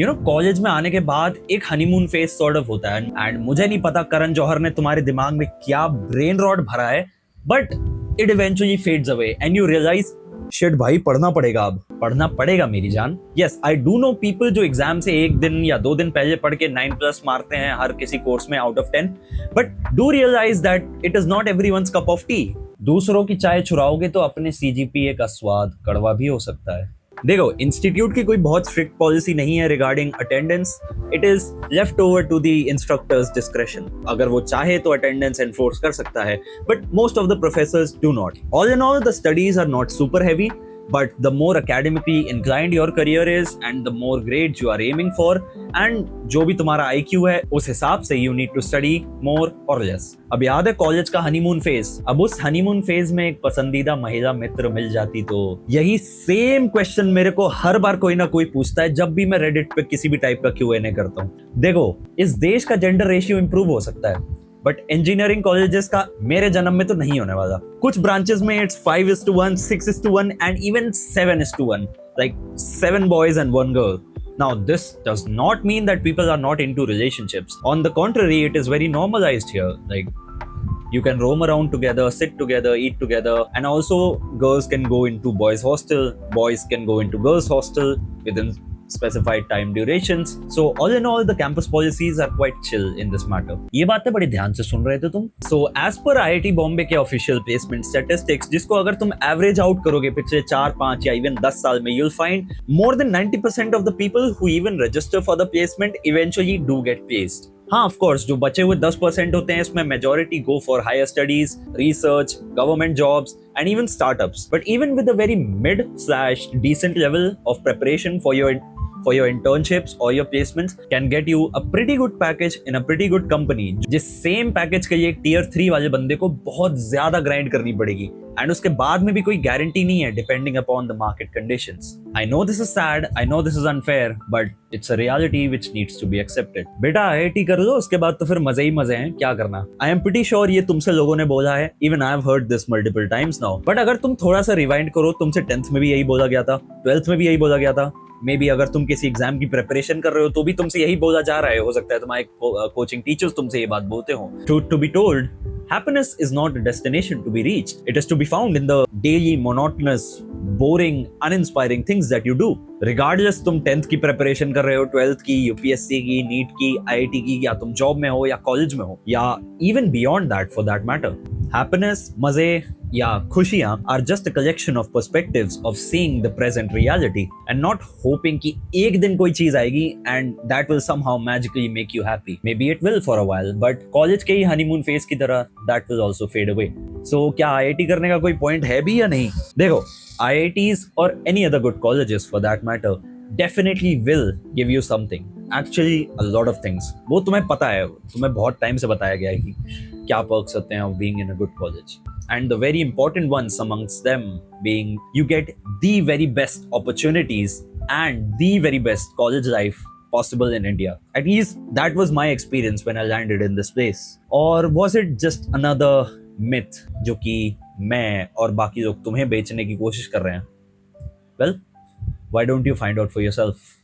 College में आने के बाद एक हनीमून फेज सॉर्ट ऑफ होता है एंड मुझे नहीं पता करण जौहर ने तुम्हारे दिमाग में क्या ब्रेन रॉट भरा है, but it eventually fades away and you realise shit भाई पढ़ना पड़ेगा, अब पढ़ना पड़ेगा मेरी जान। Yes, I do know people जो एग्जाम से 1 दिन या 2 दिन पहले पढ़ के 9+ मारते हैं हर किसी कोर्स में out of 10, but do realise that it is not everyone's cup of tea. दूसरों की चाय चुराओगे तो अपने सीजीपीए का स्वाद कड़वा भी हो सकता है। देखो, इंस्टीट्यूट की कोई बहुत स्ट्रिक्ट पॉलिसी नहीं है regarding attendance. It is left over to the instructor's discretion. अगर वो चाहे तो अटेंडेंस एनफोर्स कर सकता है, but most of the professors do not. All in all the studies are not super heavy, but the more academically inclined your career is and the more grades you are aiming for and जो भी तुम्हारा IQ है उस हिसाब से you need to study more or less। अब याद है कॉलेज का हनीमून फेज। अब उस हनीमून फेज में एक पसंदीदा महिला मित्र मिल जाती तो यही सेम क्वेश्चन मेरे को हर बार कोई ना कोई पूछता है जब भी मैं रेडिट पे किसी भी टाइप का Q&A करता हूँ। देखो, इस देश का जेंडर रेशियो इंप्रूव हो सकता है, बट इंजीनियरिंग कॉलेजेस का मेरे जन्म में तो नहीं होने वाला। कुछ ब्रांचेस में it's 5:1, 6:1 and even 7:1, like 7 boys and 1 girl। Now this does not mean that people are not into relationships. On the contrary, it is very normalized here. Like you can roam around together, sit together, eat together, and also girls can go into boys hostel, boys can go into girls hostel within specified time durations. So all in all, the campus policies are quite chill in this matter। ये बातें बड़ी ध्यान से सुन रहे थे तुम। So as per IIT Bombay के official placement statistics, जिसको अगर तुम average out करोगे पिछले 4-5 या even 10 साल में, you'll find more than 90% of the people who even register for the placement eventually do get placed। हाँ, ऑफ कोर्स जो बचे हुए 10% होते हैं इसमें majority go for higher studies, research, government jobs and even startups. But even with a very mid/decent level of preparation for your internships or your placements can get you a pretty good package in a pretty good company। जिस same package के लिए एक tier 3 वाले बंदे को बहुत ज्यादा grind करनी पड़ेगी एंड उसके बाद में भी कोई गारंटी नहीं है depending upon the market conditions. I know this is sad, I know this is unfair, but it's a reality which needs to be accepted. बेटा IIT कर लो, उसके बाद तो फिर मजे ही मजे हैं, क्या करना। आई एम प्रीटी श्योर ये तुमसे लोगों ने बोला है, even I have heard this multiple times now. But अगर तुम थोड़ा सा रिवाइंड करो, तुमसे 10th में भी यही बोला गया था, 12th में भी यही बोला गया था, मे बी अगर तुम किसी एग्जाम की प्रिपरेशन कर रहे हो तो भी तुमसे यही बोला जा रहा है। हो सकता है तुम्हारे कोचिंग टीचर्स तुमसे ये बात बोलते हो। To be told, happiness is not a destination to be reached. It is to be found in the daily monotonous, boring, uninspiring things that you do. Regardless तुम 10th की प्रिपरेशन कर रहे हो, 12th की, UPSC की, NEET की, IIT की, या तुम जॉब में हो या कॉलेज में हो, या even beyond that for that matter। Happiness, मजे या खुशियां are just a collection of perspectives of seeing the present reality and not hoping कि एक दिन कोई चीज आएगी and that will somehow magically make you happy। Maybe it will for a while, but college के ही हनीमून फेज की तरह that will also fade away। So क्या IIT करने का कोई पॉइंट है भी या नहीं? देखो, IITs or any other good colleges for that matter definitely will give you something, actually a lot of things। वो तुम्हें पता है, तुम्हें बहुत टाइम से बताया गया है कि क्या perks होते हैं of being in a good college, and the very important ones amongst them being you get the very best opportunities and the very best college life possible in India। At least that was my experience when I landed in this place। Or was it just another myth जो कि मैं और बाकी लोग तुम्हें बेचने की कोशिश कर रहे हैं? Well, why don't you find out for yourself?